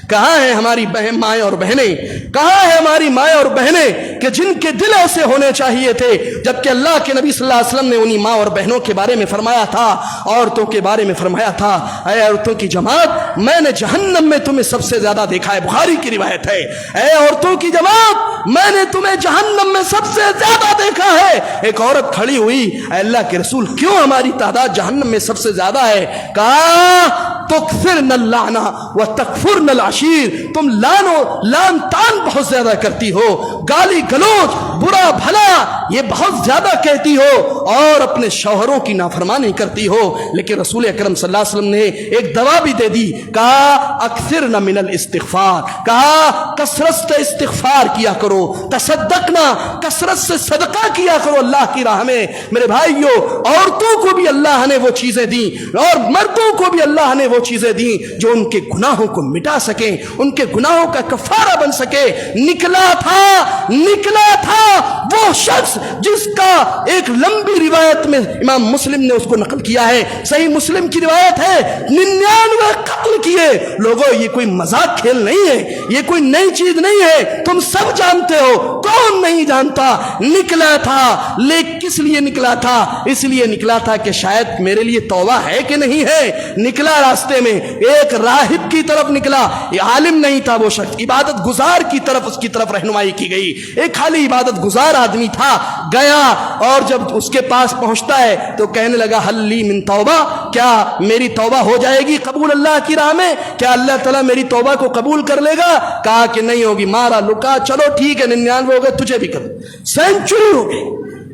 کہاں ہے ہماری مائیں اور بہنیں, کہاں ہے ہماری مائیں اور بہنیں کہ جن کے دل ایسے ہونے چاہیے تھے, جبکہ اللہ کے نبی صلی اللہ علیہ وسلم نے انہی ماں اور بہنوں کے بارے میں فرمایا تھا, عورتوں کے بارے میں فرمایا تھا, اے عورتوں کی جماعت میں نے جہنم میں تمہیں سب سے زیادہ دیکھا ہے. بخاری کی روایت ہے, اے عورتوں کی جماعت میں نے تمہیں جہنم میں سب سے زیادہ دیکھا ہے. ایک عورت کھڑی ہوئی, اے اللہ کے رسول کیوں ہماری تعداد جہنم میں سب سے زیادہ ہے؟ کہا تکثرن اللعنہ وتکفرن العشیر, تم لان تان بہت زیادہ کرتی ہو, گالی گلوچ برا بھلا یہ بہت زیادہ کہتی ہو, اور اپنے شوہروں کی نافرمانی کرتی ہو. لیکن رسول اکرم صلی اللہ علیہ وسلم نے ایک دوا بھی دے دی, کہا اکثرن من الاستغفار, کہا کثرت سے استغفار کیا کرو, تصدقنا کثرت سے صدقہ کیا کرو اللہ کی راہ میں. میرے بھائیوں عورتوں کو بھی اللہ نے وہ چیزیں دی اور مردوں کو بھی اللہ نے وہ چیزیں دیں جو ان کے گناہوں کو مٹا سکیں, ان کے گناہوں کا کفارہ بن سکے. نکلا تھا وہ شخص جس کا ایک لمبی روایت میں امام مسلم نے اس کو نقل کیا ہے, صحیح مسلم کی روایت ہے, 99 قتل کیے. لوگوں یہ کوئی مذاق کھیل نہیں ہے, یہ کوئی نئی چیز نہیں ہے, تم سب جانتے ہو, کون نہیں جانتا. نکلا تھا, لیکن کس لیے نکلا تھا؟ اس لیے نکلا تھا کہ شاید میرے لیے توبہ ہے کہ نہیں ہے. نکلا راستے میں ایک راہب کی طرف نکلا, یہ عالم نہیں تھا وہ شخص, عبادت گزار کی طرف اس کی طرف رہنمائی کی گئی. ایک خالی عبادت عبادت گزار آدمی تھا، گیا اور جب اس کے پاس پہنچتا ہے تو کہنے لگا حل لی من توبہ، کیا میری توبہ ہو جائے گی قبول اللہ کی راہ میں؟ کیا اللہ تعالیٰ میری توبہ کو قبول کر لے گا؟ کہا کہ نہیں ہوگی۔ مارا لکا، چلو ٹھیک ہے 99 ہو گئے، تجھے بھی کر، سینچری ہو گئی،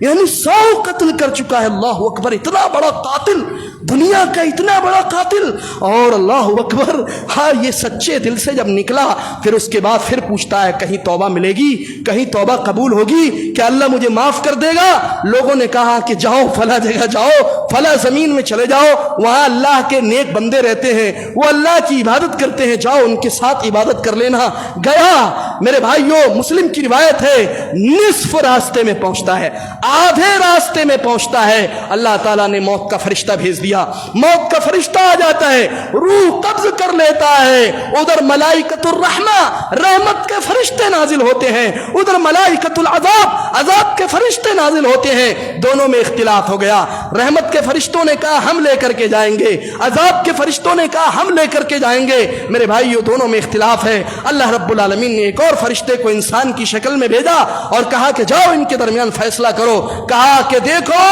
یعنی 100 قتل کر چکا ہے۔ اللہ اکبر، اتنا بڑا قاتل، دنیا کا اتنا بڑا قاتل، اور اللہ اکبر، ہاں یہ سچے دل سے جب نکلا پھر اس کے بعد پھر پوچھتا ہے کہیں توبہ ملے گی، کہیں توبہ قبول ہوگی، کیا اللہ مجھے معاف کر دے گا؟ لوگوں نے کہا کہ جاؤ فلاں جگہ جاؤ، فلاں زمین میں چلے جاؤ، وہاں اللہ کے نیک بندے رہتے ہیں، وہ اللہ کی عبادت کرتے ہیں، جاؤ ان کے ساتھ عبادت کر لینا۔ گیا میرے بھائیوں، مسلم کی روایت ہے، نصف راستے میں پہنچتا ہے، آدھے راستے میں پہنچتا ہے، اللہ تعالیٰ نے موت کا فرشتہ بھیج دیا، موت کا فرشتہ آ جاتا ہے، روح قبض کر لیتا ہے، ادھر ملائکۃ الرحمہ رحمت کے فرشتے نازل ہوتے ہیں، ادھر ملائکۃ العذاب عذاب کے فرشتے نازل ہوتے ہیں، دونوں میں اختلاف ہو گیا۔ رحمت کے فرشتوں نے کہا ہم لے کر کے جائیں گے، عذاب کے فرشتوں نے کہا ہم لے کر کے جائیں گے۔ میرے بھائیو، دونوں میں اختلاف ہے۔ اللہ رب العالمین نے ایک اور فرشتے کو انسان کی شکل میں بھیجا اور کہا کہ جاؤ ان کے درمیان فیصلہ کرو۔ کہا کہ دیکھو،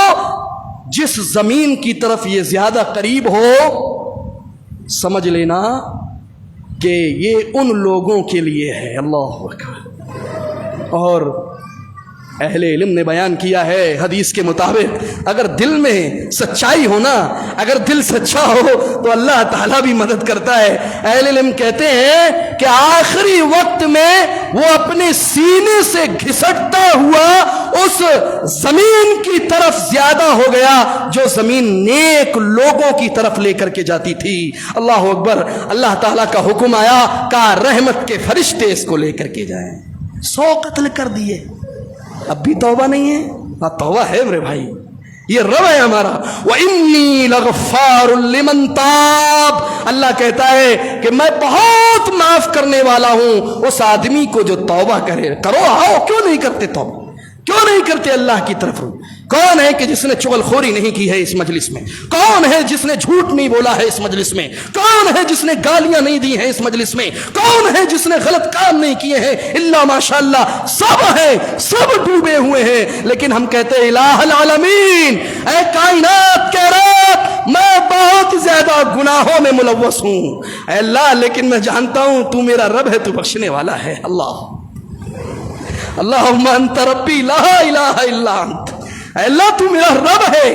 جس زمین کی طرف یہ زیادہ قریب ہو سمجھ لینا کہ یہ ان لوگوں کے لیے ہے۔ اللہ اکبر۔ اور اہل علم نے بیان کیا ہے حدیث کے مطابق اگر دل میں سچائی ہونا، اگر دل سچا ہو تو اللہ تعالیٰ بھی مدد کرتا ہے۔ اہل علم کہتے ہیں کہ آخری وقت میں وہ اپنے سینے سے گھسٹتا ہوا اس زمین کی طرف زیادہ ہو گیا جو زمین نیک لوگوں کی طرف لے کر کے جاتی تھی۔ اللہ اکبر۔ اللہ تعالیٰ کا حکم آیا، کہا رحمت کے فرشتے اس کو لے کر کے جائیں۔ 100 قتل کر دیے، اب بھی توبہ نہیں ہے؟ ہاں توبہ ہے میرے بھائی، یہ رب ہے ہمارا۔ وَإِنِّي لَغَفَّارٌ لِمَن تَابَ، اللہ کہتا ہے کہ میں بہت معاف کرنے والا ہوں اس آدمی کو جو توبہ کرے۔ کرو، آؤ، کیوں نہیں کرتے توبہ؟ کیوں نہیں کرتے اللہ کی طرف؟ کون ہے کہ جس نے چغل خوری نہیں کی ہے اس مجلس میں؟ کون ہے جس نے جھوٹ نہیں بولا ہے اس مجلس میں؟ کون ہے جس نے گالیاں نہیں دی ہیں اس مجلس میں؟ کون ہے جس نے غلط کام نہیں کیے ہیں؟ اللہ ماشاءاللہ سب ہیں، سب ڈوبے ہوئے ہیں، لیکن ہم کہتے ہیں الہ العالمین، اے کائنات کے رب، میں بہت زیادہ گناہوں میں ملوث ہوں اے اللہ، لیکن میں جانتا ہوں تو میرا رب ہے، تو بخشنے والا ہے۔ اللہ اللہم انت ربی لا الہ الا انت، اے اللہ تو میرا رب ہے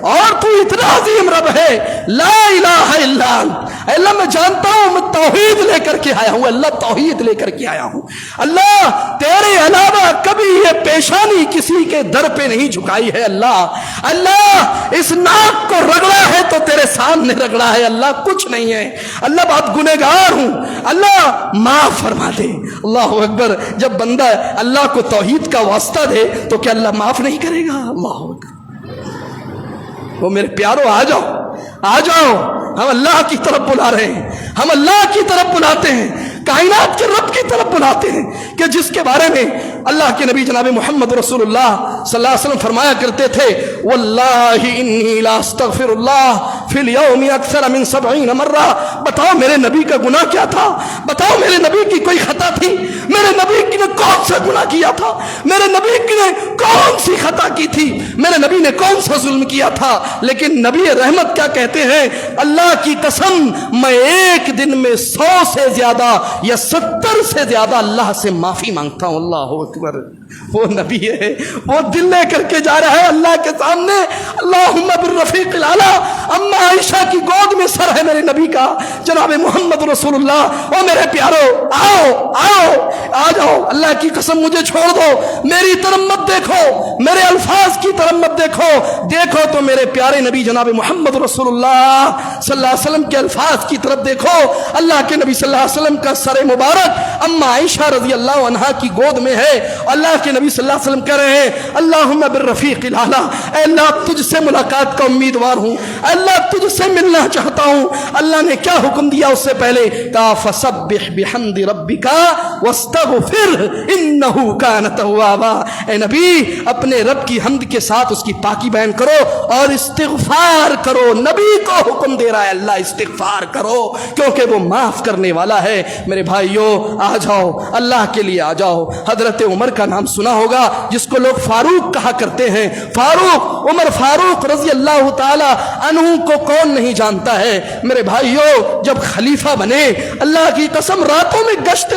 اور تو اتنا عظیم رب ہے، لا الہ الا انت۔ اے اللہ میں جانتا ہوں میں توحید لے کر کے آیا ہوں، اللہ توحید لے کر کے آیا ہوں، اللہ تیرے علاوہ کبھی یہ پیشانی کسی کے در پہ نہیں جھکائی ہے۔ اللہ اس ناک کو رگڑا ہے تو تیرے سامنے رگڑا ہے، اللہ کچھ نہیں ہے، اللہ بہت گنہگار ہوں، اللہ معاف فرما دے۔ اللہ اکبر۔ جب بندہ اللہ کو توحید کا واسطہ دے تو کیا اللہ معاف نہیں کرے گا؟ اللہ اکبر۔ وہ میرے پیارو آ جاؤ، آ جاؤ، ہم اللہ کی طرف بلا رہے ہیں، ہم اللہ کی طرف بلاتے ہیں، کائنات کے رب کی طرف بلاتے ہیں کہ جس کے بارے میں اللہ کے نبی جناب محمد رسول اللہ صلی اللہ علیہ وسلم فرمایا کرتے تھے، واللہ انی لا استغفر اللہ فی اليوم اکثر من 70 مرہ۔ بتاؤ میرے نبی کا گناہ کیا تھا؟ بتاؤ میرے نبی کی کوئی خطا تھی؟ میرے نبی نے کون سا گناہ کیا تھا؟ میرے نبی نے کون سی خطا کی تھی؟ میرے نبی نے کون سا ظلم کیا تھا؟ لیکن نبی رحمت کیا کہتے ہیں؟ اللہ کی قسم میں ایک دن میں 100 سے زیادہ یا 70 سے زیادہ اللہ سے معافی مانگتا ہوں۔ اللہ اکبر۔ وہ نبی ہے، وہ دل لے کر کے جا رہا ہے اللہ کے سامنے، اللہم بالرفیق الاعلیٰ۔ اما عائشہ کی گود میں سر ہے میرے نبی کا، جناب محمد رسول اللہ۔ او میرے پیارو، آؤ آؤ، آ جاؤ، اللہ کی قسم مجھے چھوڑ دو، میری طرف مت دیکھو، میرے الفاظ کی طرف مت دیکھو، دیکھو تو میرے پیارے نبی جناب محمد رسول اللہ صلی اللہ علیہ وسلم کے الفاظ کی طرف دیکھو۔ اللہ کے نبی صلی اللہ علیہ وسلم کا سر مبارک اما عائشہ رضی اللہ عنہا کی گود میں ہے، اللہ کے نبی صلی اللہ علیہ وسلم کہہ رہے ہیں اللہم بالرفیق الاعلیٰ، اے اللہ تجھ سے ملاقات کا امیدوار ہوں، اے اللہ تجھ سے ملنا چاہتا ہوں۔ اللہ نے کیا حکم دیا اس سے پہلے؟ کہا فسبح بحمد ربک واستغفر انہ کان توابا۔ اے نبی اپنے رب کی حمد کے ساتھ اس کی پاکی بیان کرو اور استغفار کرو۔ نبی کو حکم دے رہا ہے اللہ استغفار کرو کیونکہ وہ معاف کرنے والا ہے۔ میرے بھائیوں آ جاؤ، اللہ کے لیے آ جاؤ۔ حضرت عمر کا نام سنا ہوگا جس کو لوگ فاروق کہا کرتے ہیں۔ فاروق، عمر فاروق رضی اللہ تعالی عنہ کو کون نہیں جانتا ہے؟ میرے بھائیوں جب خلیفہ بنے اللہ کی قسم راتوں میں گشت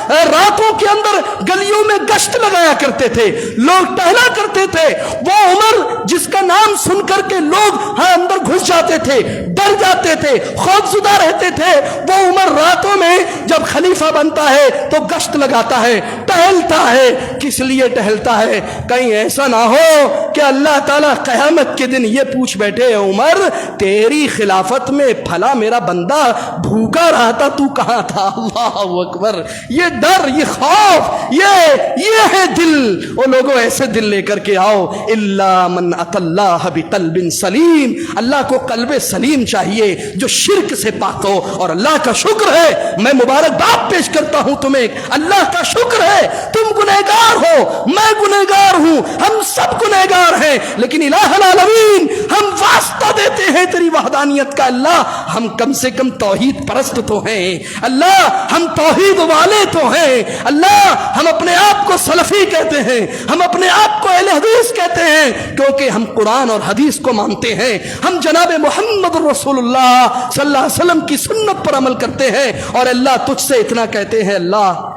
راتوں کے اندر گلیوں میں گشت لگایا کرتے تھے، لوگ ٹہلا کرتے تھے۔ وہ عمر جس کا نام سن کر کے لوگ اندر گھس جاتے تھے، ڈر جاتے تھے، خوف زدہ رہتے تھے، وہ عمر راتوں میں جب خلیفہ بنتا ہے تو گشت لگاتا ہے، ٹہلتا ہے۔ کس لیے ٹہلتا ہے؟ کہیں ایسا نہ ہو کہ اللہ تعالیٰ قیامت کے دن یہ پوچھ بیٹھے عمر تیری خلافت میں پھلا میرا بندہ بھوکا رہا تھا تو کہاں تھا؟ اللہ اکبر، یہ ڈر، یہ خوف، یہ ہے دل۔ وہ لوگوں ایسے دل لے کر کے آؤ، الا من اتى اللہ بقلب سلیم، اللہ کو قلب سلیم چاہیے جو شرک سے پاک ہو۔ اور اللہ کا شکر ہے، میں مبارکباد پیش کرتا ہوں تمہیں، اللہ کا شکر ہے تم گنہگار ہو، میں گنہگار ہوں، ہم سب گنہگار ہیں، لیکن الہ العالمین ہم واسطہ دیتے ہیں تیری وحدانیت کا۔ اللہ ہم کم سے کم توحید پرست تو ہیں، اللہ ہم توحید والے تو ہیں، اللہ ہم اپنے آپ کو سلفی کہتے ہیں، ہم اپنے آپ کو اہل حدیث کہتے ہیں کیونکہ ہم قرآن اور حدیث کو مانتے ہیں، ہم جناب محمد رسول اللہ صلی اللہ علیہ وسلم کی سنت پر عمل کرتے ہیں۔ اور اللہ تجھ سے اتنا کہتے ہیں، اللہ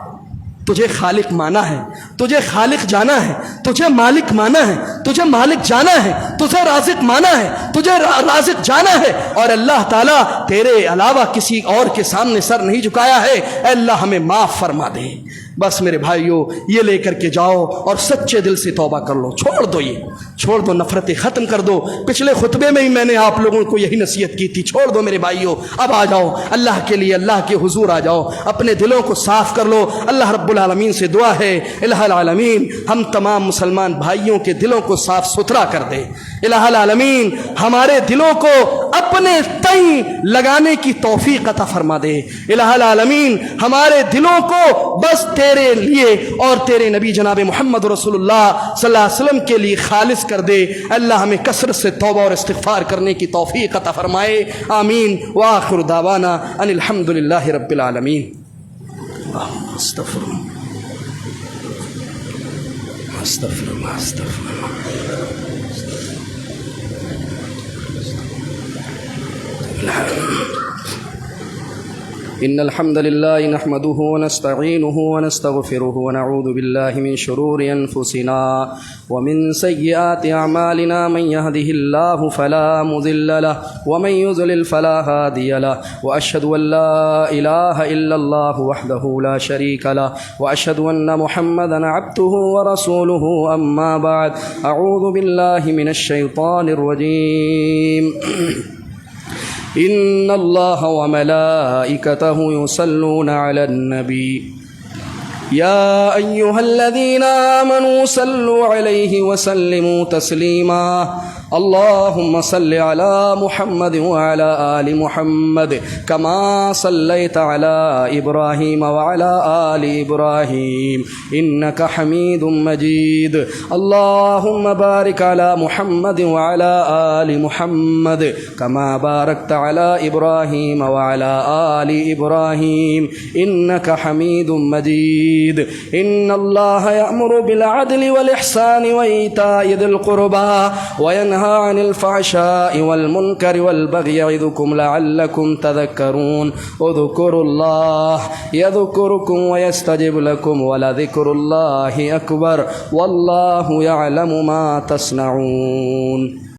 تجھے خالق مانا ہے، تجھے خالق جانا ہے، تجھے مالک مانا ہے، تجھے مالک جانا ہے، تجھے رازق مانا ہے، تجھے رازق جانا ہے، اور اللہ تعالیٰ تیرے علاوہ کسی اور کے سامنے سر نہیں جھکایا ہے۔ اے اللہ ہمیں معاف فرما دے۔ بس میرے بھائیوں یہ لے کر کے جاؤ اور سچے دل سے توبہ کر لو، چھوڑ دو، یہ چھوڑ دو، نفرتیں ختم کر دو۔ پچھلے خطبے میں ہی میں نے آپ لوگوں کو یہی نصیحت کی تھی، چھوڑ دو میرے بھائیوں۔ اب آ جاؤ اللہ کے لیے، اللہ کے حضور آ جاؤ، اپنے دلوں کو صاف کر لو۔ اللہ رب العالمین سے دعا ہے الہ العالمین ہم تمام مسلمان بھائیوں کے دلوں کو صاف ستھرا کر دے۔ الہ العالمین ہمارے دلوں کو اپنے تئیں لگانے کی توفیق عطا فرما دے۔ الہ العالمین ہمارے دلوں کو بس تیرے لیے اور تیرے نبی جناب محمد رسول اللہ صلی اللہ علیہ وسلم کے لیے خالص کر دے۔ اللہ ہمیں کثرت سے توبہ اور استغفار کرنے کی توفیق عطا فرمائے، آمین۔ وآخر دعوانا ان الحمد للہ رب العالمین۔ استغفر اللہ استغفر اللہ استغفر اللہ۔ إن الحمد لله نحمده ونستعينه ونستغفره ونعوذ بالله من شرور أنفسنا ومن سيئات أعمالنا، من يهده الله فلا مضل له ومن يضلل فلا هادي له، وأشهد أن لا إله إلا الله وحده لا شريك له، وأشهد أن محمدا عبده ورسوله، أما بعد، أعوذ بالله من الشيطان الرجيم۔ إن الله وملائكته يصلون على النبي يا أيها الذين آمنوا صلوا عليه وسلموا تسليما۔ اللهم صل على محمد وعلى آل محمد كما صليت على إبراهيم وعلى آل إبراهيم إنك حميد مجيد۔ اللهم بارك على محمد وعلى آل محمد كما باركت على إبراهيم وعلى آل إبراهيم إنك حميد مجيد۔ إن الله يأمر بالعدل والإحسان وإيتاء ذي القربى وينهى عن الفحشاء والمنكر والبغي يعظكم لعلكم تذكرون۔ اذكروا الله يذكركم ويستجب لكم ولذكر الله أكبر والله يعلم ما تصنعون۔